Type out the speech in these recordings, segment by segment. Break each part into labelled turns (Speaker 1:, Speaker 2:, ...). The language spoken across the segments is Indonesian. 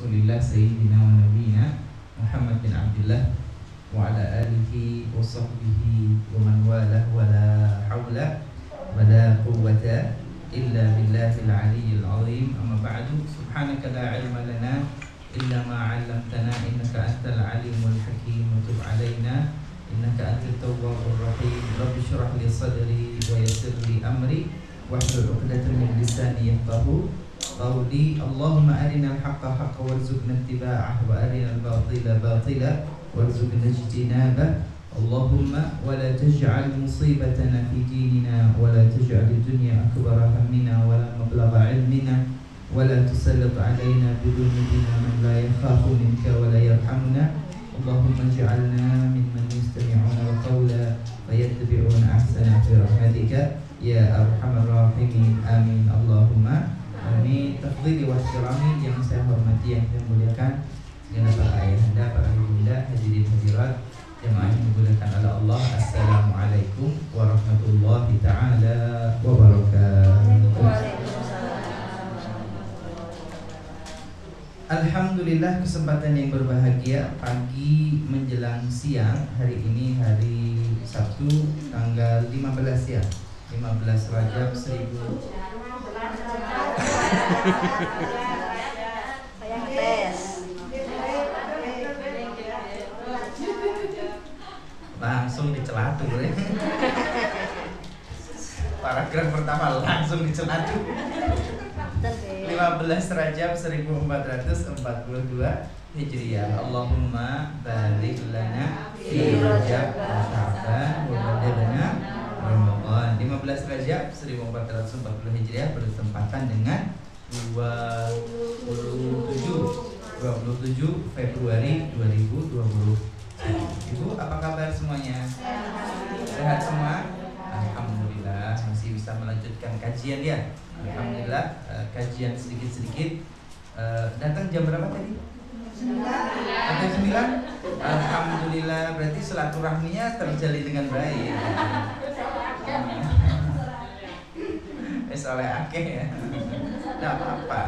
Speaker 1: Rasulillah Sayyidina wa Nabiyina Muhammad bin Abdullah wa ala alihi wa sahbihi wa man walah wa la hawla wa la quwwata illa billahil aliyyil azim. Amma ba'du, subhanaka la ilma lana illa ma 'allamtana innaka antal alimul hakim wa tub 'alaina innaka antat tawwabur rahim. Rabbi shrah li sadri wa yassir li amri wahlul 'uqdatam min lisani yafqahu qawli. Allahumma arinal haqqa haqqan warzuqna ittiba'ah wa arinal batila batila warzuqna ijtinabah. Allahumma wa la taj'al musibatana fi dinina wa la taj'al ad-dunya akbara hammina wa la mablagha 'ilmina wa la tusallit 'alaina bi dhunubina man la yakhafu minka wa la yarhamuna. Allahumma ij'alna mimman yastami'una al-qawla fayattabi'una ahsana bi rahmatika ya arhamar rahimin. Amin Allahumma amin. Tafdhili wa ihtirami yang saya hormati, yang saya muliakan, dengan para ayahanda, para ibunda, hadirin hadirat jemaah yang dimuliakan oleh Allah. Assalamualaikum warahmatullahi taala wabarakatuh. Alhamdulillah, kesempatan yang berbahagia pagi menjelang siang hari ini, hari Sabtu tanggal 15 ya, 15 Rajab 1000 langsung dicelatur ya. Paragraf pertama langsung dicelatur. 15 Rajab 1442 Hijriah. Allahumma barik lana fi Rajab wa Sya'ban wa balighna Ramadan. 15 Rajab 1440 Hijriah bertepatan dengan 27 Februari 2020. Ibu, apa kabar semuanya? Sehat semua? Alhamdulillah, masih bisa melanjutkan kajian ya. Alhamdulillah, kajian sedikit-sedikit. Datang jam berapa tadi? 9. Alhamdulillah, berarti silaturahminya terjalin dengan baik. Oleh akeh ya. Tidak apa-apa.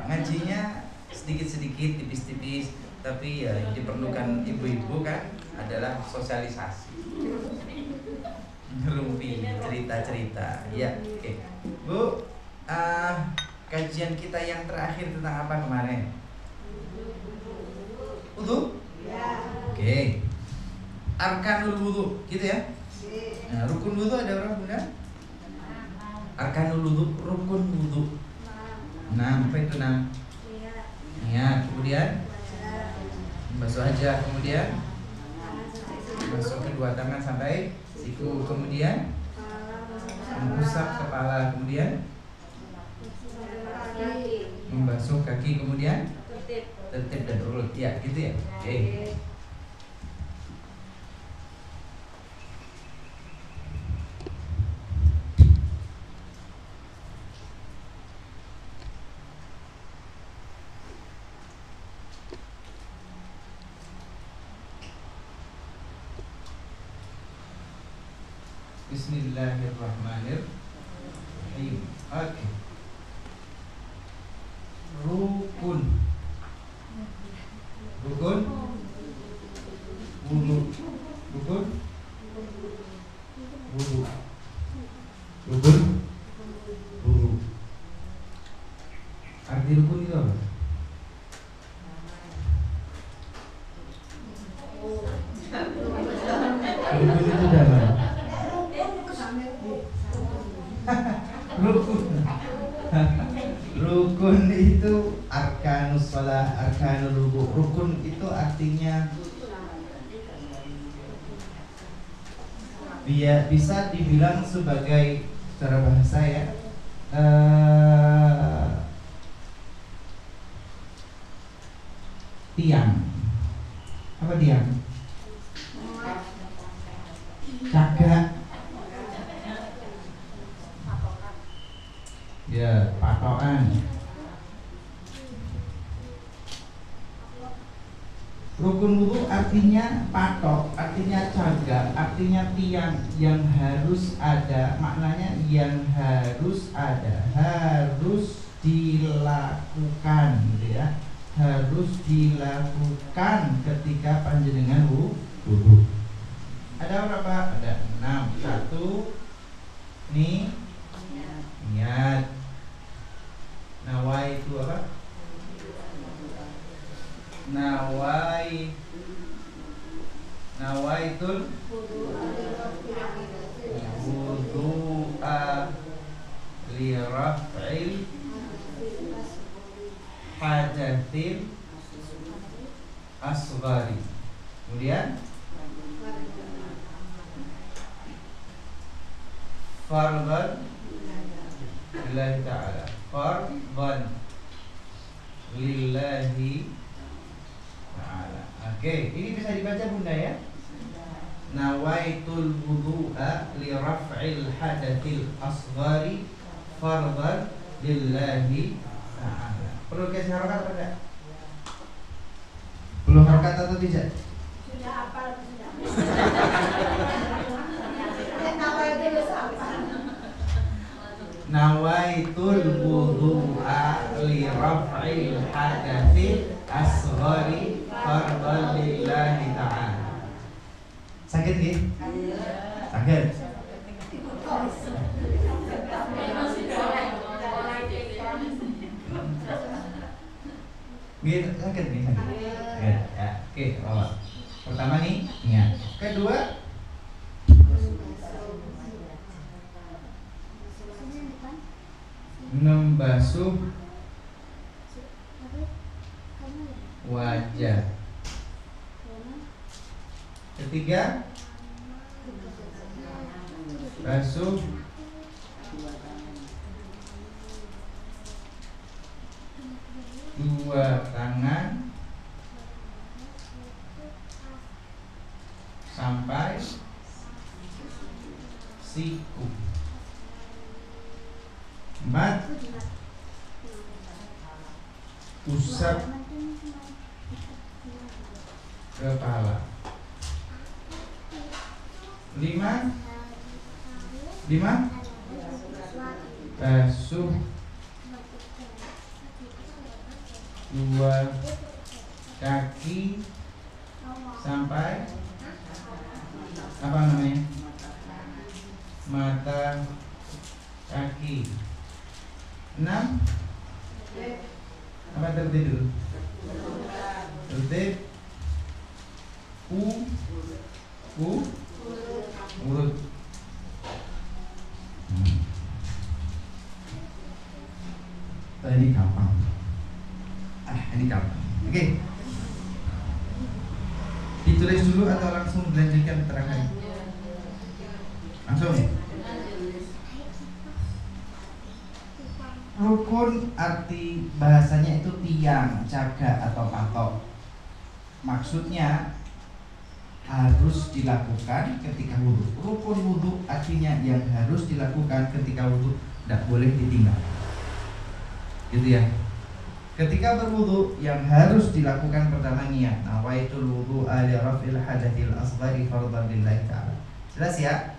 Speaker 1: Ngajinya sedikit-sedikit, tipis-tipis, tapi ya yang diperlukan ibu-ibu kan adalah sosialisasi, ngerumpi, cerita-cerita. Ya, oke. Bu, kajian kita yang terakhir tentang apa kemarin? Wudu? Ya. Oke. Arkanul wudu, gitu ya? Nah, rukun wudu ada berapa, Bunda? Arkanul wudu, rukun wudu. 6, apa itu 6? Ya, kemudian basuh aja, kemudian masuk kedua tangan sampai siku, kemudian mengusap kepala, kemudian membasuh kaki, kemudian tertib dan urut. Ya, gitu ya. Oke. Bismillahirrahmanirrahim. Oke. Rukun wudu. Rukun wudu. Arti rukun itu apa? Rukun itu dalam Rukun itu arkanus shalah, arkanul wudu. Rukun itu artinya bisa dibilang sebagai secara bahasa ya, tiang. Apa tiang? Cagak. Ya, patokan. Rukun wudu artinya patok, artinya cagak, artinya tiang yang harus ada. Maknanya yang harus ada, harus dilakukan gitu ya. harus dilakukan ketika panjenengan wudu. Ada berapa? Ada 6. Satu, nih niat. Nawai itu apa? Nawaitul wudu'a li raf'il hadatsil asghari. Kemudian fardhan lillahi ta'ala. Fardhan lillahi ta'ala. Oke, ini bisa dibaca Bunda ya. Nawaitul wudu'a li raf'il hadatsil asghari fardhan lillahi ta'ala. Perlu kasih harokat atau tidak? Perlu harokat atau tidak?
Speaker 2: Sudah hafal sudah.
Speaker 1: Nawaitul wudu'a li raf'il hadatsil asghari fardhan lillahi ta'ala. Sakit nggih? Sakit. Gitu, sakit nih, sakit. Ya, oke, bawa. Pertama nih, niat. Kedua, membasuh wajah. Ketiga, basuh dua tangan sampai siku. 4, usap kepala. 5, basuh dua kaki sampai apa namanya, mata kaki. 6, apa tertib dulu? Tertib urut. Ini gampang. Ini gampang. Oke. Ditulis dulu atau langsung dilanjutkan terangkan? Langsung. Rukun arti bahasanya itu tiang, caga atau patok. Maksudnya harus dilakukan ketika wudu. Rukun wudu artinya yang harus dilakukan ketika wudu, tidak boleh ditinggal. Gitu ya. Ketika berwudu yang harus dilakukan pertama niat. Nawaitul wudu'a li raf'il hadatsil asghari fardhan lillahi ta'ala. Jelas ya?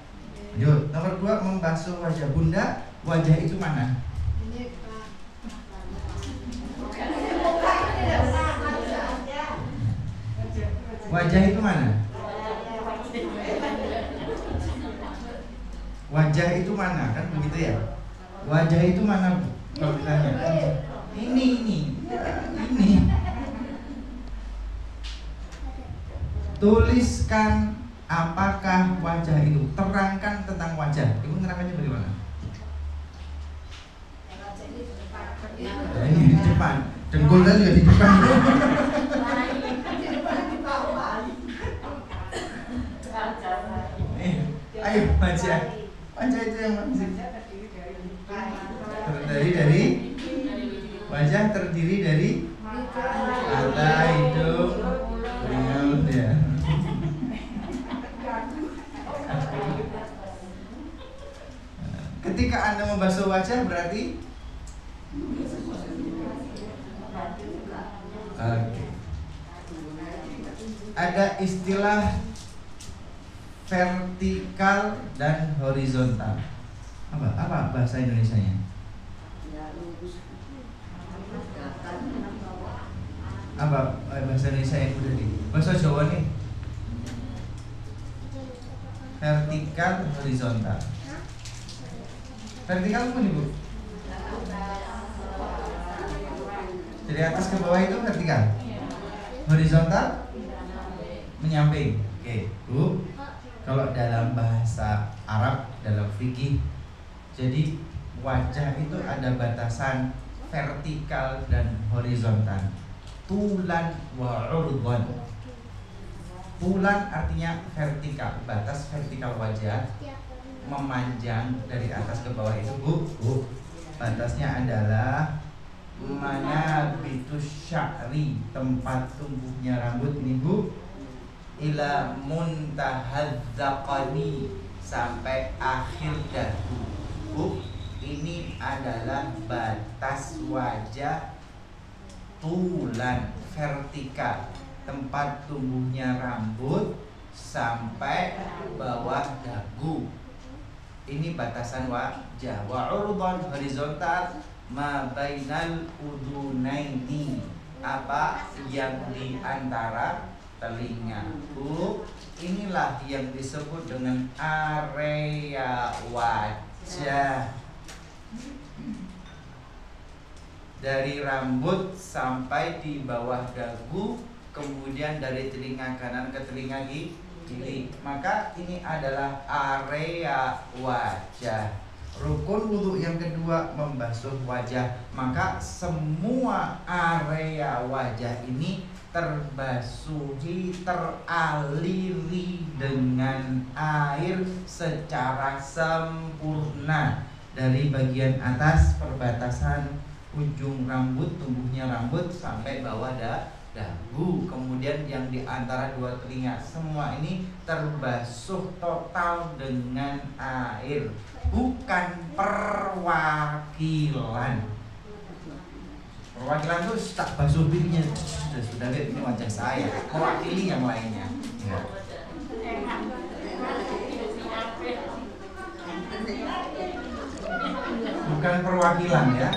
Speaker 1: Lanjut. Nomor 2, membasuh wajah. Bunda, wajah itu mana? Wajah itu mana? Wajah itu mana? Kan begitu ya? Wajah itu mana, Bu? Kalau ditanya. Ini. Tuliskan apakah wajah itu. Terangkan tentang wajah. Ibu menerangkannya bagaimana? Ya, ini di depan. Dengkul tadi juga di depan. Ayo wajah. Wajah itu yang mana sih? Terdiri dari wajah, terdiri dari mata, hidung, mulut ya. Ketika Anda membasuh wajah berarti ada istilah vertikal dan horizontal. Apa bahasa Indonesianya? Apa bahasa Indonesia yang udah nih? Bahasa Jawa nih. Vertikal, horizontal. Vertikal apa nih Bu? Dari atas ke bawah itu vertikal. Horizontal menyamping. Oke, Bu. Kalau dalam bahasa Arab, dalam fikih, jadi wajah itu ada batasan vertikal dan horizontal. Tulan wa urdan. Tulan artinya vertikal, batas vertikal wajah memanjang dari atas ke bawah itu Bu. Batasnya adalah manabitus sya'ri, tempat tumbuhnya rambut ini Bu, ila muntahadzaqani, sampai akhir dagu Bu. Ini adalah batas wajah tulan vertikal, tempat tumbuhnya rambut sampai bawah dagu. Ini batasan wajah. Wa urdan, horizontal, ma bainal udunaini, apa yang di antara telinga Bu. Inilah yang disebut dengan area wajah. Dari rambut sampai di bawah dagu, kemudian dari telinga kanan ke telinga kiri. Maka ini adalah area wajah. Rukun wudhu yang kedua membasuh wajah. Maka semua area wajah ini terbasuhi, teraliri dengan air secara sempurna. Dari bagian atas perbatasan ujung rambut, tumbuhnya rambut sampai bawah dagu, kemudian yang di antara dua telinga, semua ini terbasuh total dengan air, bukan perwakilan. Perwakilan itu tak basuh pipinya, sudah lihat ini wajah saya, mewakili yang lainnya. Ya. Bukan perwakilan ya.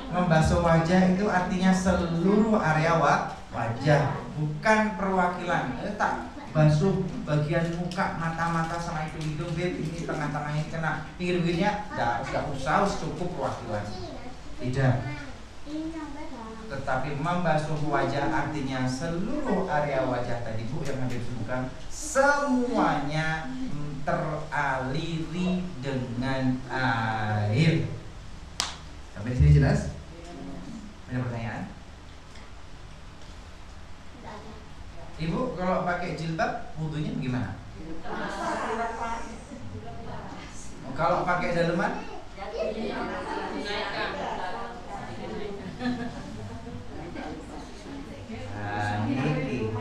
Speaker 1: Membasuh wajah itu artinya seluruh area wajah, bukan perwakilan. Tak basuh bagian muka, mata-mata sama hidung, ini tengah-tengah ini kena, pinggir-pinggirnya enggak usah, cukup perwakilan. Tidak. Tetapi membasuh wajah artinya seluruh area wajah tadi Bu yang hampir disebutkan, semuanya teraliri dengan air. Sampai di sini jelas? Ada pertanyaan? Ibu kalau pakai jilbab wudunya bagaimana? Kalau pakai daleman? Ini.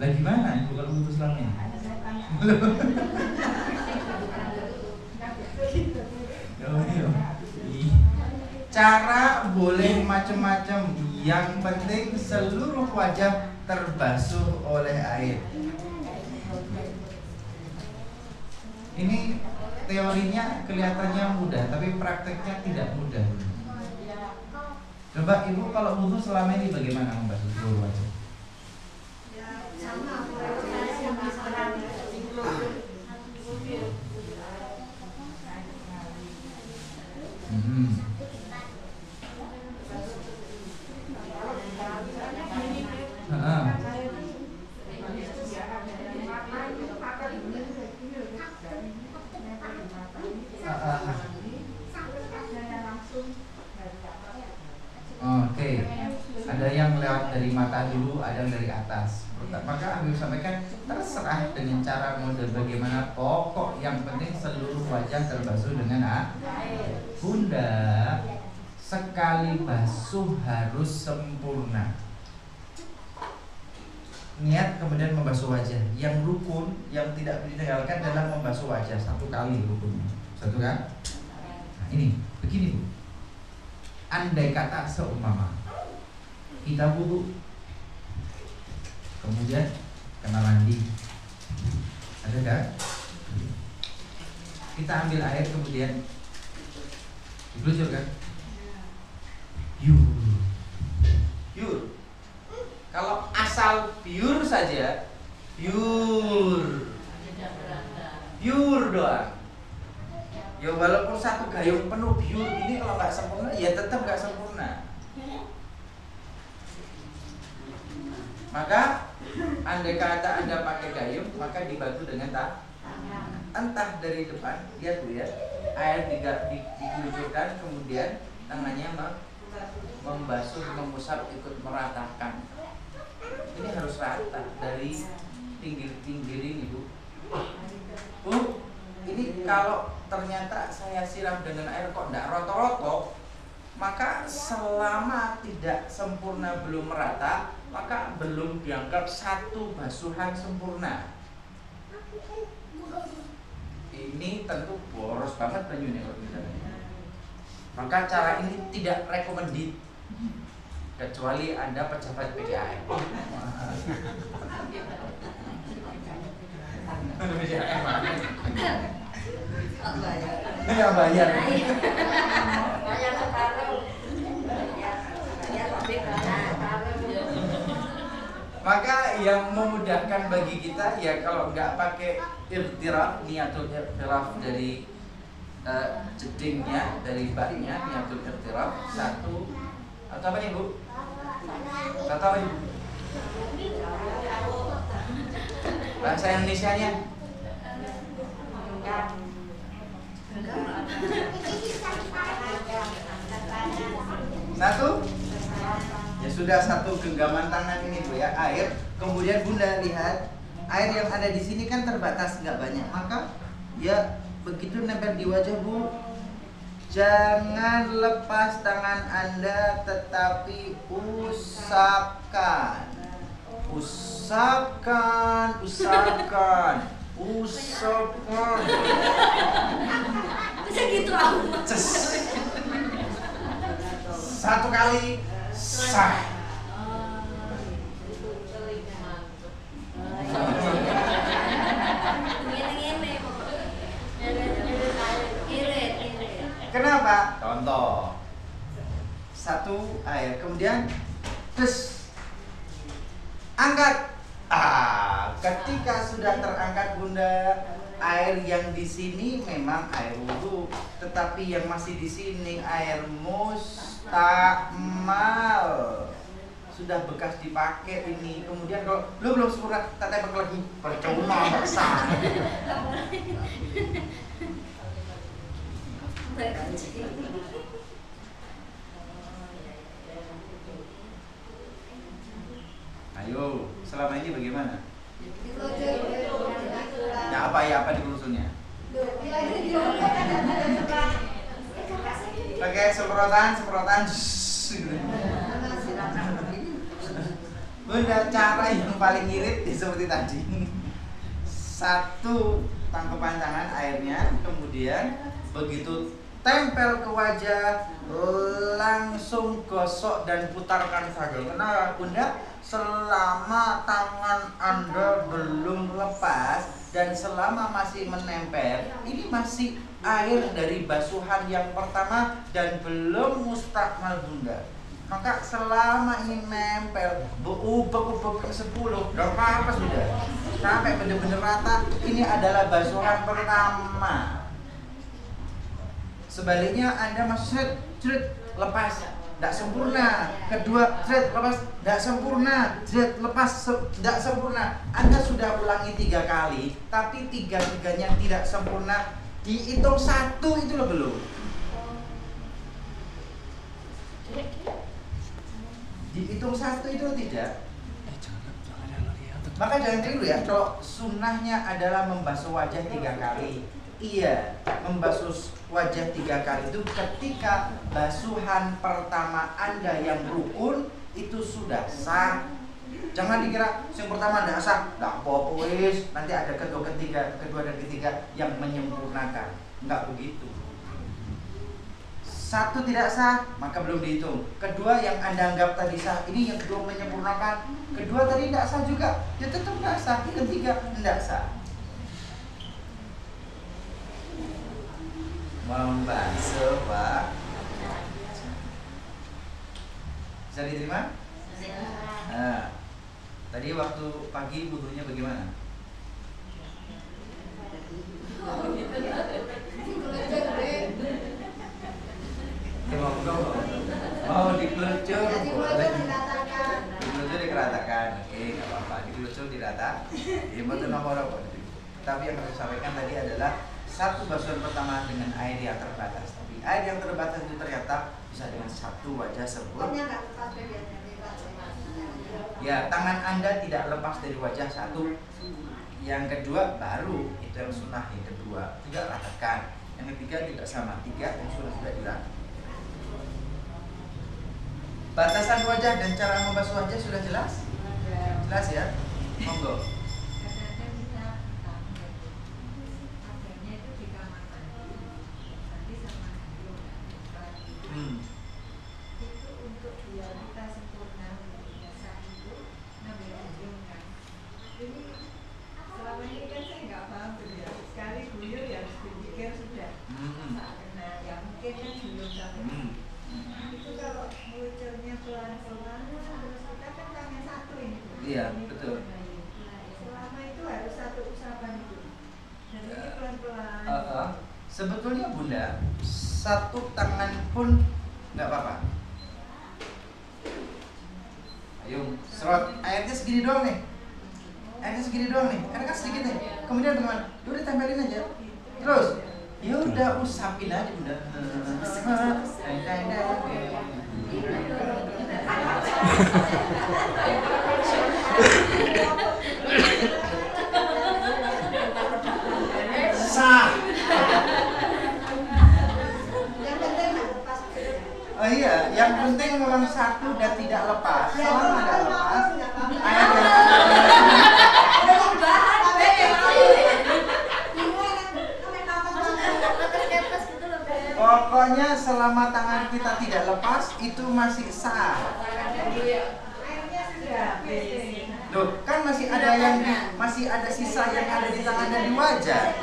Speaker 1: Lah gimana Ibu kalau putus selama ini? Cara boleh macam-macam, yang penting seluruh wajah terbasuh oleh air. Ini teorinya kelihatannya mudah, tapi prakteknya tidak mudah. Coba Ibu kalau wudu selama ini bagaimana membasuh seluruh wajah? Oke, ada yang lewat dari mata dulu, ada yang dari atas. Maka Habib sampaikan terserah dengan cara mode bagaimana, pokok yang penting seluruh wajah terbasuh dengan air. Bunda, sekali basuh harus sempurna. Niat kemudian membasuh wajah. Yang rukun yang tidak ditinggalkan dalam membasuh wajah, satu kali rukunnya. Satu kan? Nah, ini begini Bu. Andai kata seumpama kita wudu, kemudian kena mandi, Ada kan? Kita ambil air kemudian digelucur kan? Pure. Kalau asal pure saja, pure doang. Ya walaupun satu gayung penuh pure ini kalau nggak sempurna, ya tetap nggak sempurna. Maka andai kata Anda pakai gayung, maka dibantu dengan entah dari depan, lihat Bu ya, air dikelucurkan, kemudian tangannya membasuh, mengusap, ikut meratakan. Ini harus rata dari pinggir-pinggir ini Bu. Bu, ini kalau ternyata saya siram dengan air kok enggak roto-roto, maka selama tidak sempurna, belum merata, maka belum dianggap satu basuhan sempurna. Ini tentu boros banget banyunya kalau misalnya. Maka cara ini tidak recommended kecuali Anda pejabat PDAM. Nggak bayar. Maka yang memudahkan bagi kita ya kalau nggak pakai irtiraf, niatul irtiraf dari jedingnya, dari baknya, niatul irtiraf satu atau apa nih Bu? Satu apa nih? Bahasa Indonesianya? Satu? Ya sudah, satu genggaman tangan ini Bu ya, air. Kemudian Bunda lihat air yang ada di sini kan terbatas, nggak banyak. Maka ya begitu nempel di wajah Bu, jangan lepas tangan Anda, tetapi usapkan. Usapkan.
Speaker 2: Bisa gitu aku.
Speaker 1: Satu kali sah. Kenapa? Contoh. Satu air, kemudian terus angkat. Ketika sudah terangkat Bunda, air yang di sini memang air wudhu, tetapi yang masih di sini air mustakmal, sudah bekas dipakai ini. Kemudian kalau lu belum sempurna, tak tembak lagi, percuma maksa. Ayo, selama ini bagaimana? Ya apa dikelusurnya? Pakai semprotan. Bunda, cara yang paling irit seperti tadi. Satu tangkapan tangan airnya, kemudian begitu tempel ke wajah, langsung gosok dan putarkan saja. Kenapa Bunda? Selama tangan Anda belum lepas dan selama masih menempel, ini masih air dari basuhan yang pertama dan belum mustakmal Bunda. Maka selama ini nempel, beubek-ubek ke 10, gak apa-apa sudah. Sampai benar-benar rata, ini adalah basuhan pertama. Sebaliknya Anda masuk lepas, tidak sempurna. Kedua, lepas, tidak sempurna. Lepas, tidak sempurna. Anda sudah ulangi 3 kali, tapi 3-tiganya tidak sempurna. Dihitung 1 itu loh belum. Dihitung 1 itu tidak. Maka jangan keliru ya. Kalau sunnahnya adalah membasuh wajah 3 kali. Iya, membasuh wajah 3 kali itu ketika basuhan pertama Anda yang rukun itu sudah sah. Jangan dikira yang pertama tidak sah, tidak apa-apa wis, nanti ada kedua dan ketiga yang menyempurnakan. Enggak begitu. 1 tidak sah, maka belum dihitung. Kedua yang Anda anggap tadi sah, ini yang kedua menyempurnakan. Kedua tadi tidak sah juga, ya tetap tidak sah. Ketiga tidak sah. membasuh wajah. Bisa diterima? Nah, tadi waktu pagi wudunya bagaimana? Oh, dikelucur boleh. Dikelucur dikeratakan. Oke, nggak apa-apa. Dikelucur dirata. Ini betul nomor apa? Tapi yang harus sampaikan tadi adalah satu basuhan pertama dengan air yang terbatas. Tapi air yang terbatas itu ternyata bisa dengan satu wajah sebut. Ya, tangan Anda tidak lepas dari wajah satu. Yang kedua baru itu yang sunnah. Yang kedua tidak ratakan. Yang ketiga tidak sama. Tiga yang sudah dirata. Batasan wajah dan cara membasuh wajah sudah jelas? Jelas ya? Monggo.
Speaker 3: Itu untuk biar kita sempurna biasa itu nabi guyur kan. Ini selama ini kan saya nggak paham tuh ya. Sekali guyur ya harus dipikir sudah. Nah, ya mungkin kan belum sampai. Itu kalau meluncurnya pelan-pelan terus kita kan tangan satu ini.
Speaker 1: Iya, betul.
Speaker 3: Selama itu harus satu usapan itu. Dan ini pelan-pelan.
Speaker 1: Sebetulnya Bunda, satu tangan pun nggak apa-apa. Ayo, serot airnya segini doang nih. Airnya segini doang nih, karena kan sedikit nih. Kemudian teman, udah tempelin aja. Terus, ya udah usapin aja Bunda. Sah. Oh iya, yang penting memang satu dan tidak lepas. Selama tidak lepas, air pokoknya selama tangan kita tidak lepas itu masih sah. Loh, kan masih ada sisa yang ada di tangan dan di wajah.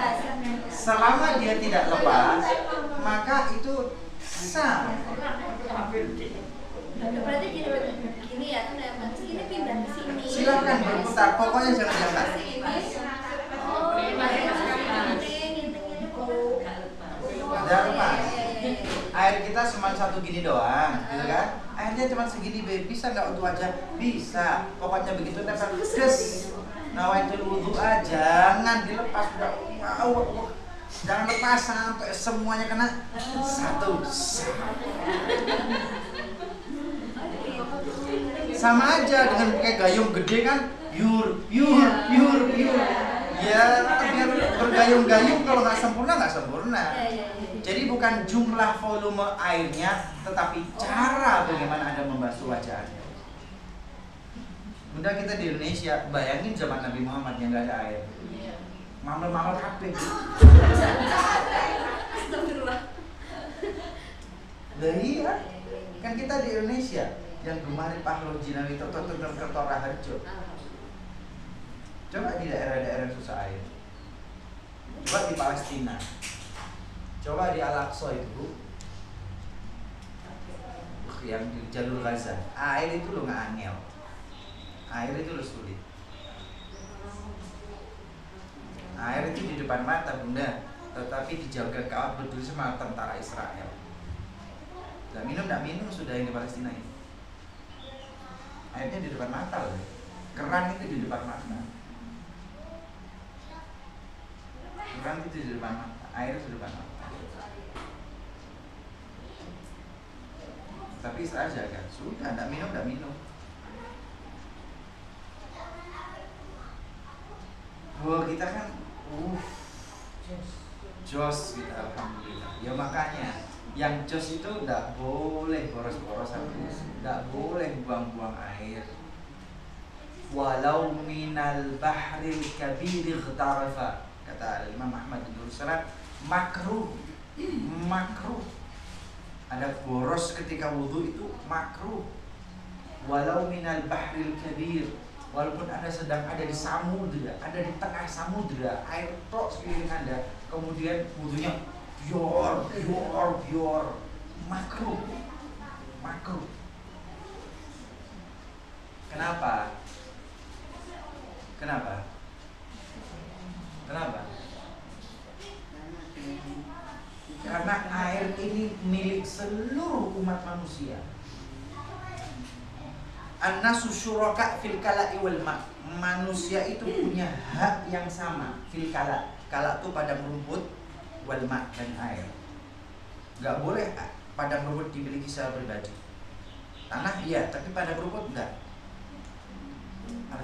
Speaker 1: Selama dia tidak lepas, maka itu sah.
Speaker 2: Berarti gini ya, ini pindah ke sini.
Speaker 1: Silakan berputar, pokoknya jangan jangka. Udah lepas. Air kita cuma satu gini doang, gitu kan? Airnya cuma segini, bisa nggak untuk wajah? Bisa. Pokoknya begitu tempel, des. Nawaitul wudu jangan dilepas, udah. Wow. Jangan lepas sampai semuanya kena satu. Sama aja dengan pakai gayung gede kan, yur. Ya biar bergayung-gayung, kalau nggak sempurna. Jadi bukan jumlah volume airnya, tetapi cara bagaimana Anda membasuh wajah Anda. Bunda, kita di Indonesia, bayangin zaman Nabi Muhammad yang nggak ada air. Mamal kabeh.
Speaker 2: Astagfirullah.
Speaker 1: Lah iya, kan kita di Indonesia yang gemari pahlon jinawi tentang Kertora Harjo. Coba di daerah-daerah susah air. Coba di Palestina. Coba di Al-Aqsa itu, yang di jalur Gaza. Air itu lo nggak angel. Air itu lo sulit. Air itu di depan mata Bunda, tetapi dijaga kawat berduri sama tentara Israel. Nggak minum sudah yang di Palestina ini. Airnya di depan mata loh. Keran itu di depan mata. Keran itu di depan mata. Air itu di depan mata. Tapi Israel jaga. Sudah, nggak minum. Wah, kita kan jos gitu, alhamdulillah. Ya makanya yang jos itu nggak boleh boros-borosan, nggak boleh buang-buang air. Walau minal bahril kabir ightarafa, kata Imam Ahmad bin Hanbal, makruh. Ada boros ketika wudhu itu makruh. Walau minal bahril kabir, walaupun Anda sedang ada di samudra, ada di tengah samudra, air tok sekeliling Anda, kemudian wudhunya bior, makruh. Kenapa? Karena air ini milik seluruh umat manusia. An-nasu syuraka fil kala'i wal ma'. Manusia itu punya hak yang sama fil kala'. Kala' itu padang rumput, wal ma' dan air. Gak boleh padang rumput dimiliki secara pribadi. Tanah iya, tapi padang rumput enggak.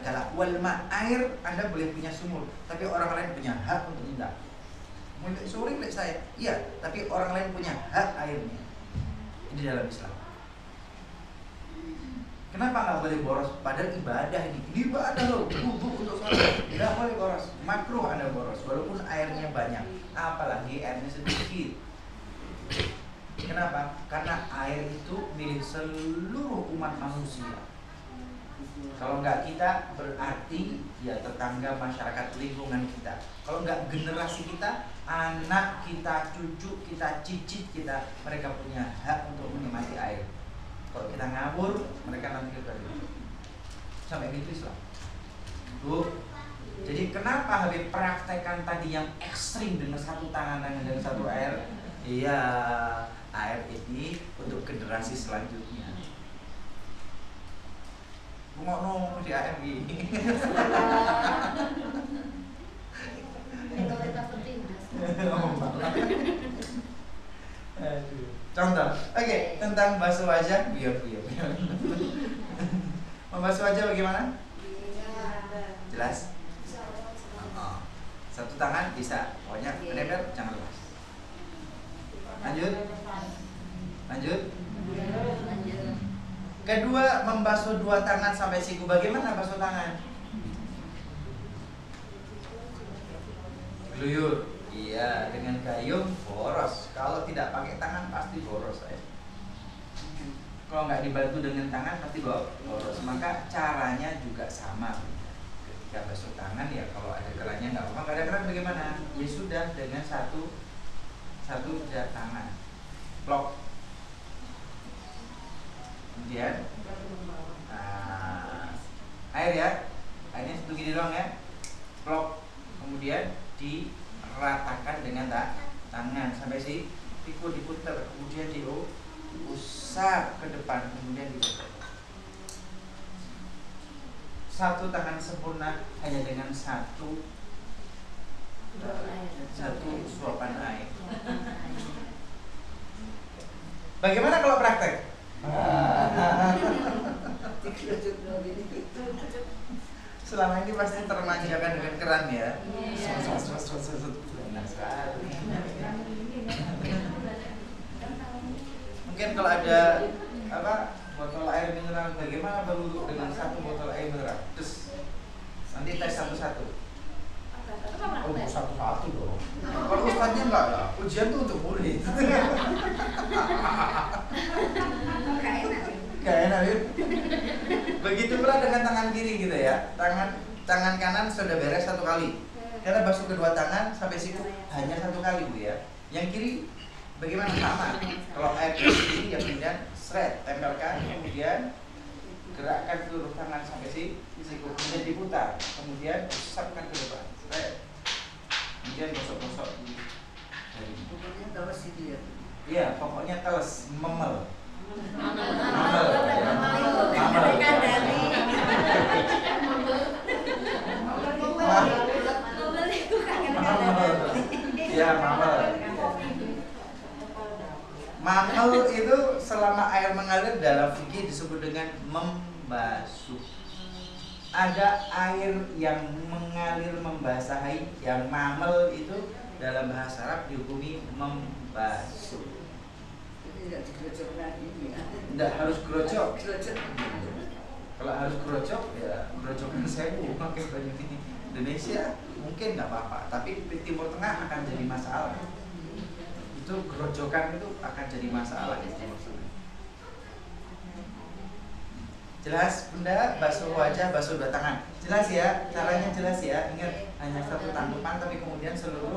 Speaker 1: Kala' wal ma', air Anda boleh punya sumur, tapi orang lain punya hak untuk minta. Milik sore milik saya, iya, tapi orang lain punya hak airnya. Ini dalam Islam. Kenapa nggak boleh boros? Padahal ibadah ini ibadah loh, wudhu untuk sholat, nggak boleh boros. Makruh Anda boros, walaupun airnya banyak, apalagi airnya sedikit. Kenapa? Karena air itu milik seluruh umat manusia. Kalau nggak kita, berarti ya tetangga, masyarakat, lingkungan kita. Kalau nggak generasi kita, anak kita, cucu kita, cicit kita, mereka punya hak untuk menikmati air. Kalau kita ngabur, mereka nanti kebalik. Sampai gitu Islam. Bu, jadi kenapa Habib praktekkan tadi yang ekstrim dengan satu tangan dan satu air? Iya, air ini untuk generasi selanjutnya. Ngono di AM gini. Contoh, oke, tentang basuh wajah, biar. Membasuh wajah bagaimana? Jelas? Satu tangan bisa, pokoknya menempel, jangan lepas. Lanjut. Kedua, membasuh dua tangan sampai siku. Bagaimana basuh tangan? Geluyur. Iya, dengan gayung boros. Kalau tidak pakai tangan pasti boros saya. Kalau nggak dibantu dengan tangan pasti boros. Maka caranya juga sama. Ketika basuh tangan ya kalau ada kerannya nggak apa-apa. Nggak ada keran bagaimana? Ya sudah dengan satu tangan. Plok. Kemudian air ya, airnya satu gini doang ya, plok. Kemudian diratakan dengan tangan sampai siku diputar, kemudian diusap ke depan, kemudian diputar. Satu tangan sempurna hanya dengan satu suapan air. Bagaimana kalau praktek? Selama ini pasti termanjakan dengan keran ya. Mungkin kalau ada botol air mineral, bagaimana berwudu dengan satu botol air mineral? Terus nanti tes satu-satu. Oh, satu-satu dong. Kalau ustadznya enggak lah, ujian tuh untuk murid. Gak enak ya. Begitu pula dengan tangan kiri gitu ya. Tangan kanan sudah beres satu kali. Karena basuh kedua tangan sampai siku hanya satu kali Bu ya. Yang kiri bagaimana? Sama. Kalau air kiri ya kemudian tempelkan, kemudian gerakkan seluruh tangan sampai siku, kemudian diputar, kemudian usapkan ke depan. Kemudian gosok-gosok di jari. Pokoknya teles itu ya. Iya, pokoknya teles, memel. Mamel itu selama air mengalir dalam fikih disebut dengan membasuh. Ada air yang mengalir membasahi, yang mamel itu dalam bahasa Arab dihukumi membasuh. Tidak harus gerocok. Kalau harus gerocok ya gerocokan sewu pakai baju ini. Indonesia mungkin nggak apa-apa, tapi di Timur Tengah akan jadi masalah. Itu gerojokan itu akan jadi masalah di Timur Tengah. Jelas Bunda, basuh wajah, basuh dua tangan. Jelas ya, caranya jelas ya. Ingat hanya satu tangkupan tapi kemudian seluruh.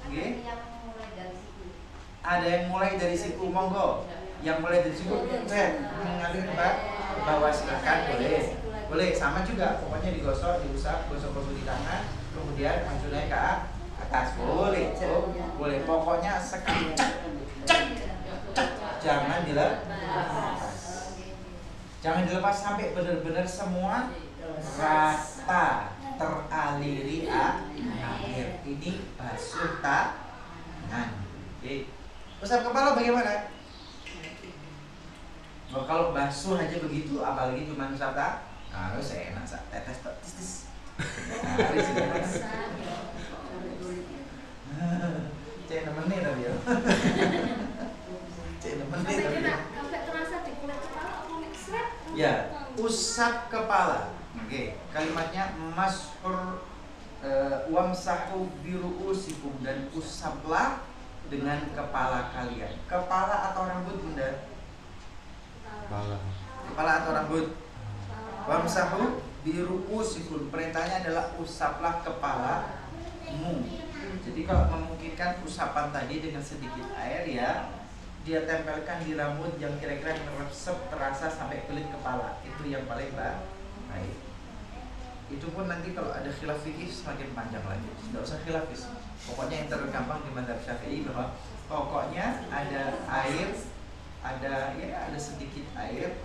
Speaker 2: Yang mulai dari siku
Speaker 1: Ada yang mulai dari siku, monggo. Yang mulai dari siku, mengalir ke bawah, silakan, boleh. Sama juga, pokoknya digosok, diusap, gosok-gosok di tangan, kemudian majunya ke atas, boleh. Pokoknya sekali cek, jangan dilepas sampai benar-benar semua rata teraliri air. Ini basuh tangan. Oke. Usap kepala bagaimana? Kalau basuh aja begitu, apalagi cuma usap harus enak, tetes. Cek nemenin tapi ya.
Speaker 2: Sampai terasa di kulit kepala atau mixer?
Speaker 1: Ya, usap kepala. Oke, kalimatnya maskur wamsahu biru'usikum, dan usaplah dengan kepala kalian. Kepala atau rambut, Bunda? Kepala atau rambut? Wamsahu biru'usikum, perintahnya adalah usaplah kepalamu. Jadi kalau memungkinkan usapan tadi dengan sedikit air ya, dia tempelkan di rambut yang kira-kira meresep terasa sampai kulit kepala. Itu yang paling baik. Itu pun nanti kalau ada khilaf fikih semakin panjang lagi. Tidak usah khilafis. Pokoknya yang tergampang di mazhab Syafi'i bahwa pokoknya ada air, ada sedikit air,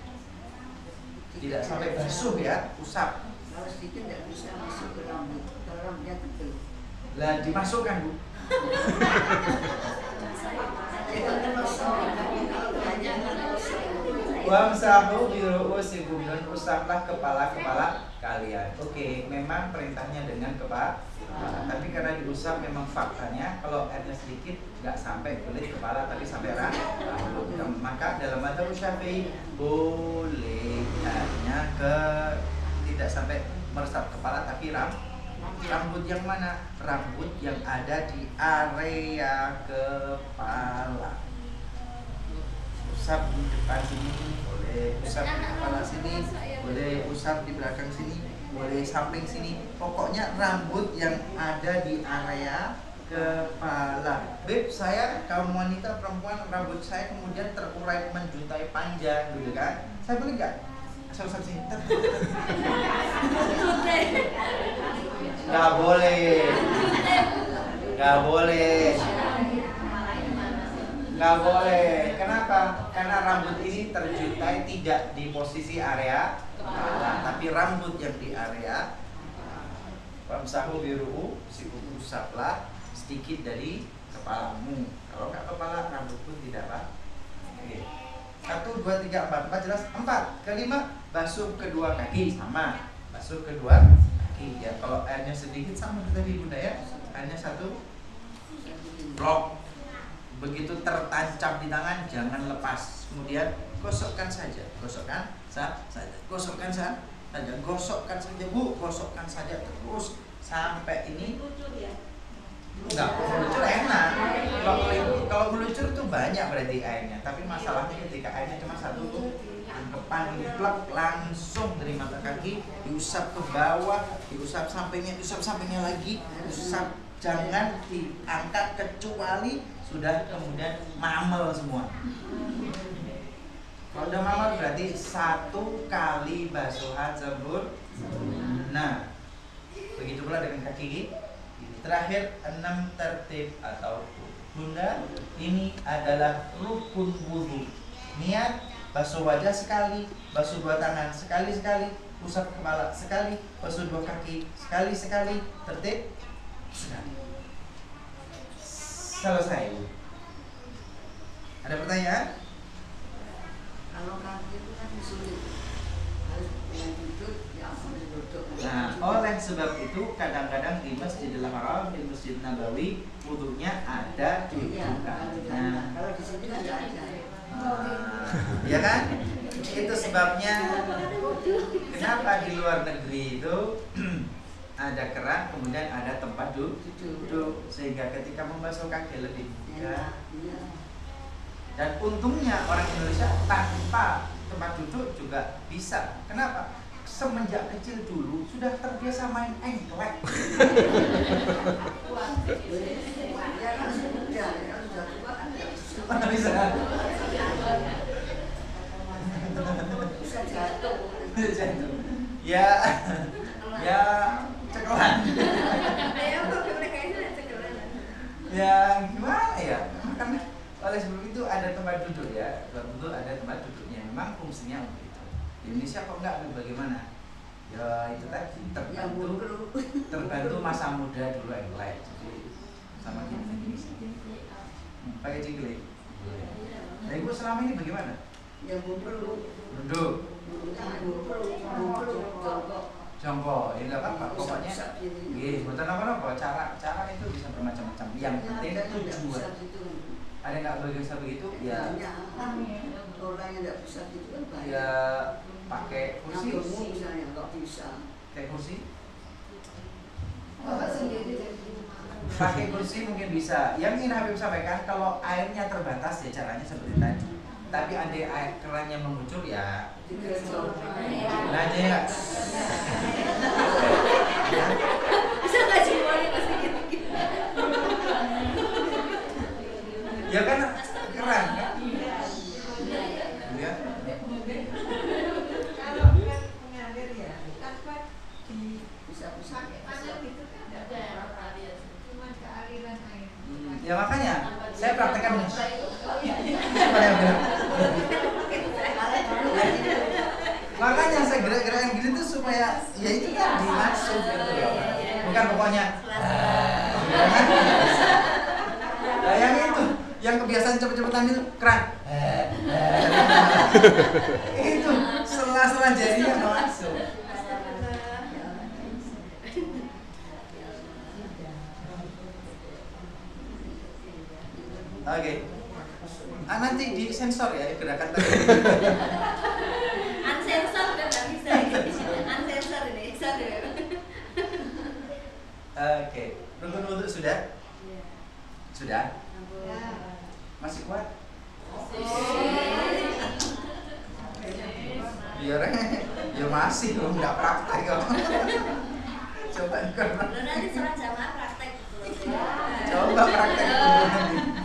Speaker 1: tidak sampai basuh ya, usap.
Speaker 4: Kalau sedikit tidak bisa masuk ke rambut, kalau rambutnya tebal.
Speaker 1: Lah dimasukkan, Bu. Wamsahu biru'usikum, dan usaplah kepala-kepala kalian. Oke, memang perintahnya dengan kepala, tapi karena diusap memang faktanya kalau airnya sedikit nggak sampai kulit kepala tapi sampai rambut. Maka dalam mazhab Syafi'i boleh hanya tidak sampai meresap kepala tapi rambut yang mana? Rambut yang ada di area kepala. Usap di depan sini boleh, usap di kepala sini boleh, usap di belakang sini boleh, samping sini. Pokoknya rambut yang ada di area kepala. Beb, saya kaum wanita perempuan, rambut saya kemudian terurai menjuntai panjang gitu kan, saya boleh nggak asal usap sini? Nggak boleh. Kenapa? Karena rambut ini terjuntai tidak di posisi area kepala, tapi rambut yang di area. Wamsahu biru'u, usaplah sedikit dari kepalamu. Kalau nggak kepala, rambut pun tidak apa. Oke. 1, 2, 3, 4 jelas. 4. Kelima, basuh kedua kaki, sama. Basuh kedua kaki ya. Kalau airnya sedikit sama tadi Bunda ya. Airnya 1 blok. Begitu tertancap di tangan, jangan lepas. Kemudian gosokkan saja, gosokkan saja, Bu, gosokkan saja terus sampai ini. Enggak, meluncur enak. Kalau meluncur itu banyak berarti airnya. Tapi masalahnya ketika airnya cuma 1 tuh, depan plek langsung dari mata kaki diusap ke bawah, diusap sampingnya lagi, usap, jangan diangkat kecuali sudah kemudian mamel semua. Kalau udah mamel berarti 1 kali basuhan sempurna. Begitu pula dengan kaki. Terakhir 6 tertib atau Bunda, ini adalah rukun wudhu. Niat basuh wajah sekali, basuh 2 tangan sekali, usap kepala sekali, basuh 2 kaki sekali, tertib sekali. Selesai. Ada pertanyaan?
Speaker 4: Kalau kaki itu kan sulit, harus dengan duduk, ya harus duduk.
Speaker 1: Nah, oleh sebab itu kadang-kadang di Masjidil Haram, di Masjid Nabawi, wudhunya ada dudukan. Nah,
Speaker 4: kalau di sini kan nggak ada.
Speaker 1: Ya kan? Itu sebabnya kenapa di luar negeri itu ada keran, kemudian ada tempat duduk, sehingga ketika membasuh kaki lebih mudah. Dan untungnya orang Indonesia tanpa tempat duduk juga bisa. Kenapa? Semenjak kecil dulu sudah terbiasa main engklek. Indonesia kok enggak, bagaimana? Ya itu tadi terbantu masa muda dulu elek, jadi sama gini. Pakai cingklik. Nah ibu selama ini bagaimana?
Speaker 4: Ya perlu
Speaker 1: Duduk, jongkok, ya nggak apa-apa. Pokoknya, bukan apa-apa. Cara itu bisa bermacam-macam. Yang penting tujuan. Ada nggak bisa begitu? Ya.
Speaker 4: Orang yang nggak bisa gitu kan banyak.
Speaker 1: Ya pakai kursi.
Speaker 4: Misalnya nggak bisa.
Speaker 1: Kayak kursi.
Speaker 3: Bapak sendiri
Speaker 1: Pakai kursi mungkin bisa. Yang ingin Habib sampaikan, kalau airnya terbatas ya caranya seperti tadi. Tapi ada air kerannya mengucur ya. Nah aja ya.
Speaker 2: Bisa nggak jempolnya pasti gitu.
Speaker 1: Ya kan keran kan. Ya.
Speaker 3: kalau kan mengalir ya tanpa
Speaker 4: Bisa
Speaker 3: pakai panel itu kan nggak ada cuma kealiran air.
Speaker 1: Ya makanya saya praktekkan. Makanya saya gerak-gerakan gini tuh supaya ya itu tadi masuk gitu loh. Bukan pokoknya. Nah, yang itu, yang kebiasaan cepet-cepetan itu keran. Itu sela-sela jarinya masuk. Oke. Nanti di sensor ya gerakan tadi.
Speaker 2: Unsensor udah nggak bisa. Unsensor ini, sorry.
Speaker 1: Oke. Rukun wudhu sudah? Sudah?
Speaker 3: Ya.
Speaker 1: Masih kuat? Biar ya masih loh, nggak praktek kok. Coba
Speaker 2: Lo nanti sholat jamaah praktek.
Speaker 1: Coba praktek dulu nanti.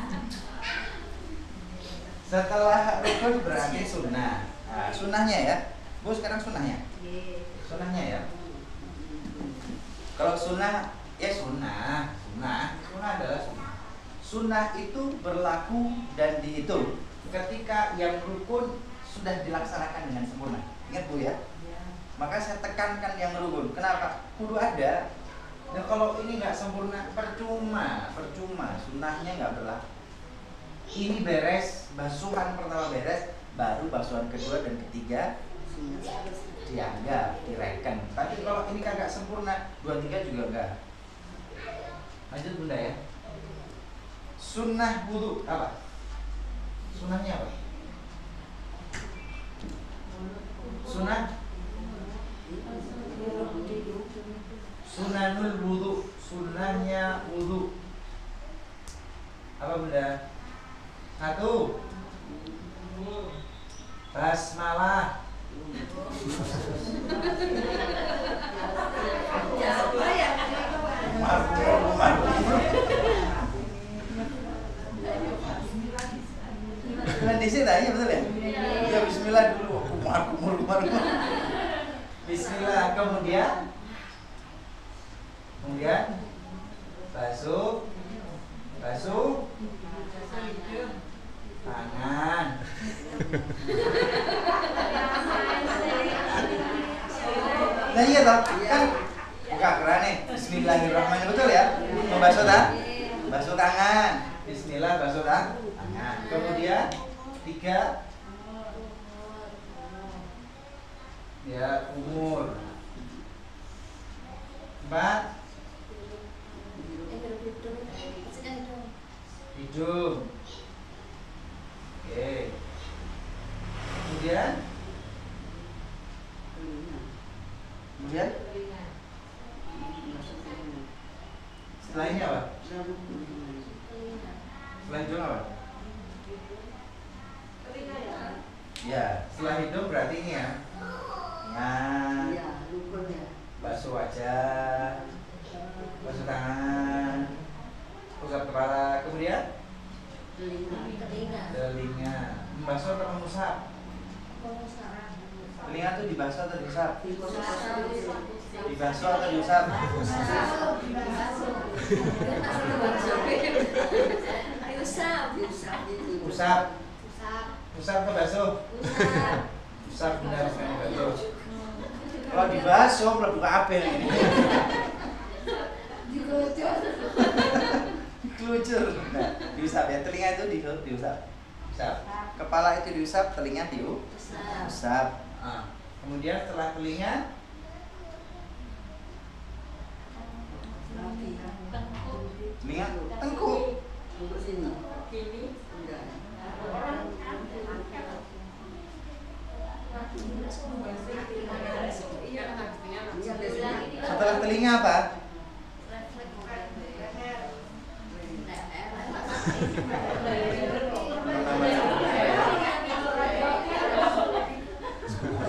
Speaker 1: Setelah rukun berarti sunnah. Nah, sunnahnya ya. Bu sekarang sunnahnya. Sunnahnya ya. Kalau sunnah ya sunnah adalah sunnah. Sunnah itu berlaku dan dihitung ketika yang rukun sudah dilaksanakan dengan sempurna. Ingat Bu ya. Maka saya tekankan yang rukun. Kenapa? Kudu ada. Dan kalau ini nggak sempurna, percuma. Sunnahnya nggak berlaku. Ini beres, basuhan pertama beres, baru basuhan kedua dan ketiga dianggap, direken. Tapi kalau ini kagak sempurna, 2, 3 juga enggak. Lanjut Bunda ya. Sunnah wudu apa? Sunnahnya apa? Sunnahul wudu, sunnahnya wudu. Apa Bunda? 1. Basmalah.
Speaker 2: Siapa ya?
Speaker 1: Di sini tanya betul ya? Iya bismillah dulu. Kumar. Bismillah kemudian basuh tangan. Nah iya toh, kan buka keran nih. Bismillahirrahmanirrahim betul ya? Membasuh basuh tangan. Bismillah basuh tangan. Kemudian 3 ya umur. 4 hidung. Oke. Kemudian setelah ini apa? Setelah hidung apa? Ya, setelah hidung berarti ini ya. Basuh wajah, basuh tangan, usap kepala, kemudian telinga. Membasuh atau mengusap? Telinga tuh dibasuh atau diusap? Dibasuh atau diusap? Usap atau basuh? Usap bunda rasanya tuh. Kalau dibahas so mlebu kabeh ini. Dikelucur. Nah, diusap ya, telinga itu diusap. Usap. Kepala itu diusap, telinga diusap. Nah, kemudian setelah telinga tengkuk.
Speaker 4: Untuk sini. Enggak.
Speaker 1: Setelah telinga apa?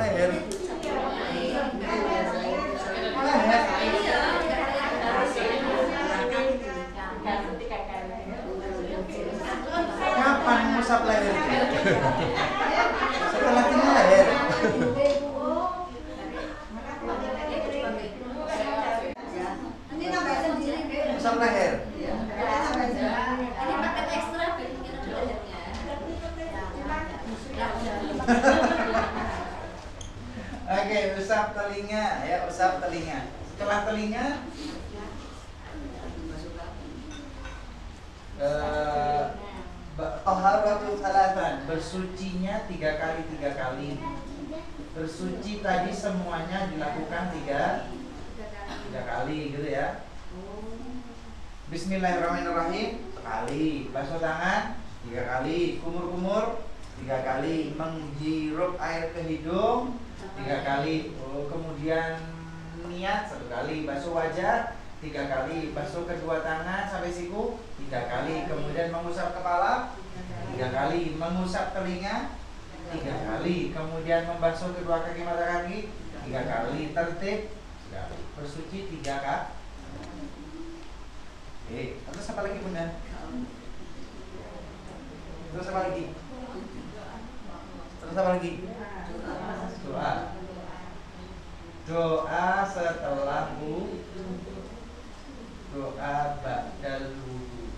Speaker 1: Leher. Kapan ngusap leher? Setelah telinga leher. Ngusap leher.
Speaker 2: Ini paket ekstra biar lehernya.
Speaker 1: Oke, usap telinga ya, usap telinga. Setelah telinga taharatu salatan, bersucinya 3 kali. Bersuci tadi semuanya dilakukan 3 kali gitu ya. Bismillahirrahmanirrahim sekali, basuh tangan 3 kali, kumur-kumur 3 kali, menghirup air ke hidung 3 kali, kemudian niat 1 kali, basuh wajah 3 kali, basuh kedua tangan sampai siku 3 kali, kemudian mengusap kepala 3 kali, mengusap telinga 3 kali, kemudian membasuh kedua kaki mata kaki 3 kali, tertib bersuci 3 kali. Oke, terus apa lagi bunda? Terus apa lagi? Doa setelah doa ba'dal wudu.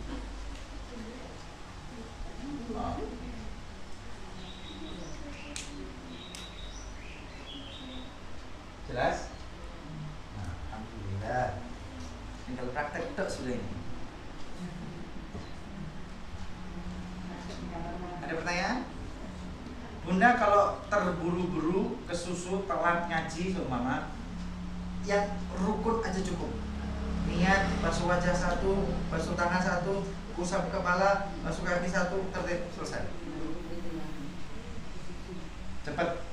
Speaker 1: Jelas? Nah, alhamdulillah. Tinggal praktek tok sudah ini. Ada pertanyaan? Bunda kalau terburu-buru kesusu telat ngaji seumpama, yang rukun aja cukup. Niat, basuh wajah 1, basuh tangan 1, usap kepala, basuh kaki 1, tertib, selesai. Cepat.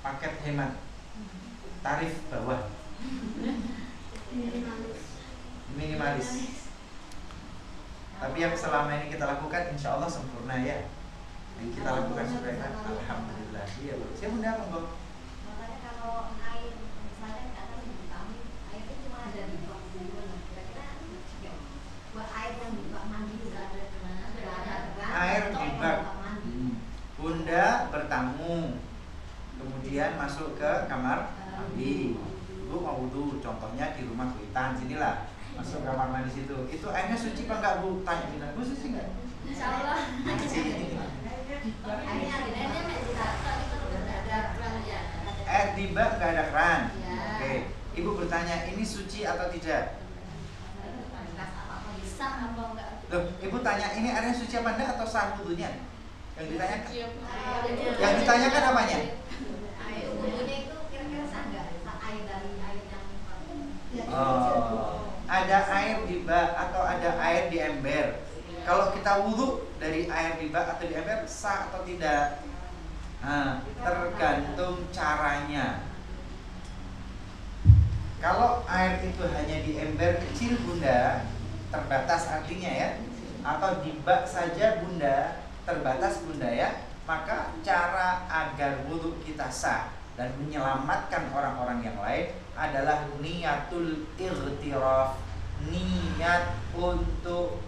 Speaker 1: Paket hemat. Tarif bawah. Minimalis. Tapi yang selama ini kita lakukan insya Allah sempurna ya. Yang kita lakukan supaya alhamdulillah. Iya, Bu. Saya bunda apa, Bu?
Speaker 2: Makanya kalau air misalnya kata kami air itu cuma ada di bak kira-kira buat air yang di bak mandi juga ada
Speaker 1: air di bak. Bunda bertamu, kemudian masuk ke kamar mandi. Ibu mau wudu, contohnya di rumah Kuitan sinilah. Masuk kamar mandi situ. Itu airnya suci apa enggak, Bu? Tanya Bunda. Bu suci enggak?
Speaker 2: Insyaallah.
Speaker 1: Air di bak enggak ada keran. Oke. Ibu bertanya, ini suci atau tidak?
Speaker 2: Bisa apa enggak?
Speaker 1: Loh, Ibu tanya ini airnya suci apa enggak atau sah wudunya? Yang ditanyakan? Yang ditanyakan apanya?
Speaker 2: Air wudunya itu kira-kira sah enggak? Air dari air yang
Speaker 1: Oh, ada air di bak atau ada air di ember. Kalau kita wudhu dari air di bak atau di ember sah atau tidak? Nah, tergantung caranya. Kalau air itu hanya di ember kecil Bunda, terbatas artinya ya, atau di bak saja Bunda, terbatas Bunda ya, maka cara agar wudhu kita sah dan menyelamatkan orang-orang yang lain adalah niatul irtiraf, niat untuk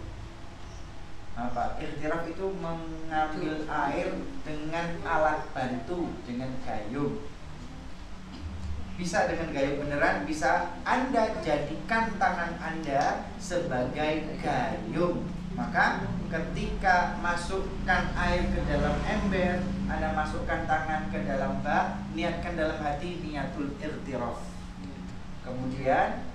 Speaker 1: apa? Irtiraf itu mengambil air dengan alat bantu, dengan gayung. Bisa dengan gayung beneran, bisa Anda jadikan tangan Anda sebagai gayung.
Speaker 5: Maka ketika masukkan air ke dalam ember, Anda masukkan tangan ke dalam bak, niatkan dalam hati niatul irtiraf. Kemudian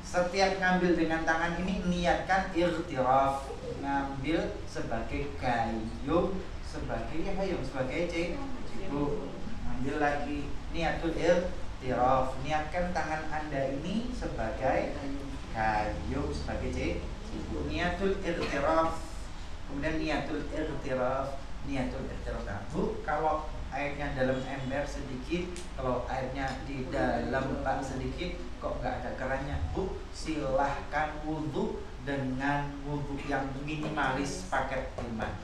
Speaker 5: setiap ngambil dengan tangan ini niatkan irtiraf, ngambil sebagai gayung, sebagai cipu. Ambil lagi niatul irtiraf, niatkan tangan Anda ini sebagai gayung, sebagai cipu. Niatul irtiraf, kemudian niatul irtiraf. Nah, Bu, kalau airnya dalam ember sedikit, kalau airnya di dalam bak sedikit, kok nggak ada kerannya, Bu, silahkan wudhu dengan wudhu yang minimalis paket timbang,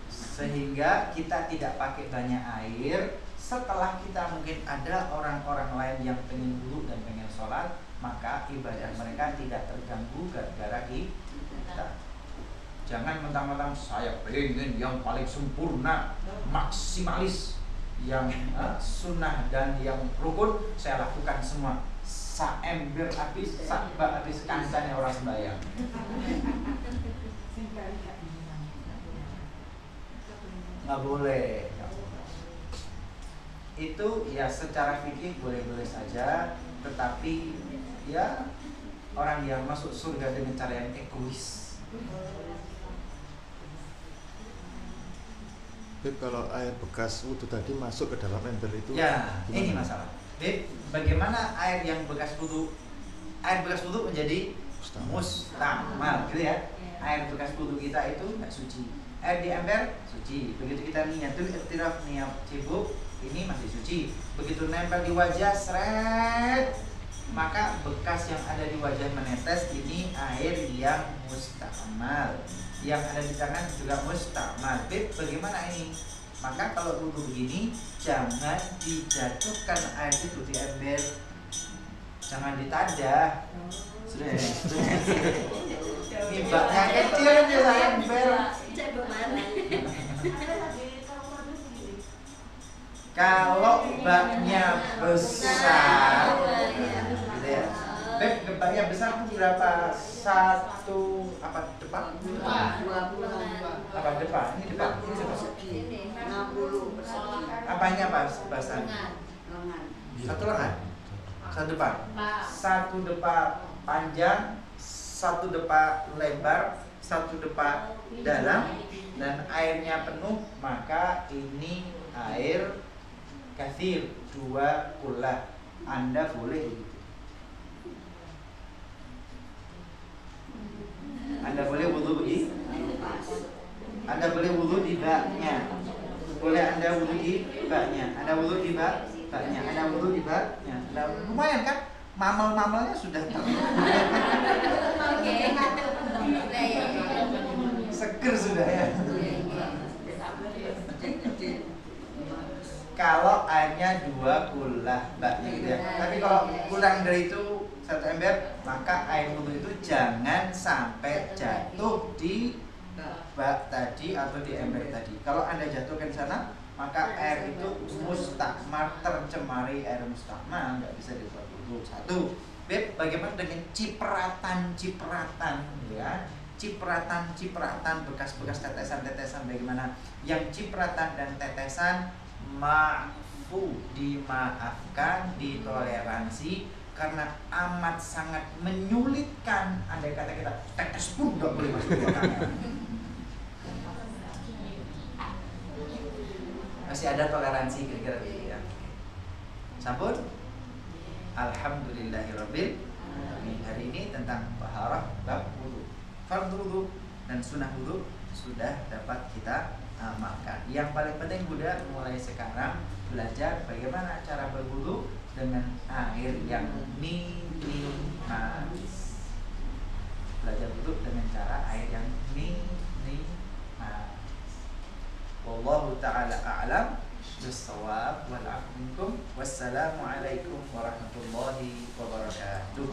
Speaker 5: sehingga kita tidak pakai banyak air. Setelah kita mungkin ada orang-orang lain yang pengen wudhu dan pengen sholat, maka ibadah mereka tidak terganggu gara-gara kita. Jangan mentang-mentang saya pengen yang paling sempurna, maksimalis, yang sunnah dan yang rukun saya lakukan semua. Saember habis, sakba habis, kancane orang sembahyang. Nggak boleh. Itu ya secara fikih boleh-boleh saja, tetapi ya orang yang masuk surga dengan cara yang egois.
Speaker 6: Beb, kalau air bekas wudhu tadi masuk ke dalam ember itu
Speaker 5: ya,
Speaker 6: gimana?
Speaker 5: ini masalah. Beb, bagaimana air yang bekas wudhu, air bekas wudhu menjadi mustamal, gitu ya? Air bekas wudhu kita itu nggak suci. Air di ember suci. Begitu kita niatul irtiraf, niat cibuk, ini masih suci. Begitu nempel di wajah, seret, maka bekas yang ada di wajah menetes, ini air yang mustamal. Yang ada di tangan juga mustamal. Beb, bagaimana ini? Maka kalau wudhu begini, jangan dijatuhkan air itu di ember, jangan ditadah. Sudah. Ini baknya kecil dia saya ember. Kalau baknya besar, gitu ya. Beb, baknya besar itu berapa? Satu apa depan?
Speaker 4: 20
Speaker 5: Apa depan? Ini depan. Ini depan.
Speaker 4: 60 persegi.
Speaker 5: Apanya bahasan?
Speaker 4: Lengan.
Speaker 5: Satu lengan. Satu depan. Satu depan panjang, satu depan lebar, satu depan dalam, dan airnya penuh, maka ini air kathir, 2 kullah. Anda boleh wudhu di, Anda boleh wudhu di baknya, boleh Anda wudhu di baknya, Anda wudhu di baknya, Anda wudhu di baknya. Lumayan kan? Mamal-mamalnya sudah seger sudah ya. Kalau airnya 2 kullah baknya gitu ya. Tapi kalau kurang dari itu 1 ember, maka air wudhu itu jangan sampai jatuh di bak tadi atau di ember tadi. Kalau Anda jatuhkan di sana, maka air itu mustakmar, tercemari air mustakmar, nggak bisa dibuat wudhu. 1. Beb, bagaimana dengan cipratan-cipratan ya? Cipratan-cipratan, bekas-bekas tetesan-tetesan, bagaimana? Yang cipratan dan tetesan maafu, dimaafkan, ditoleransi, karena amat sangat menyulitkan. Andai kata kita tetes pun nggak boleh masuk ke kamera. Masih ada toleransi kira-kira ya. Sampun. Alhamdulillahirabbil alamin. Hari ini tentang taharah bab wudu. Fardhu wudu dan sunnah wudu sudah dapat kita amalkan. Yang paling penting Buddha mulai sekarang belajar bagaimana cara berwudu dengan air yang minimalis. Belajar wudu dengan cara air yang minimalis. Wallahu ta'ala a'lam bis-shawab wal 'afwu minkum. Wassalamu alaikum warahmatullahi wabarakatuh.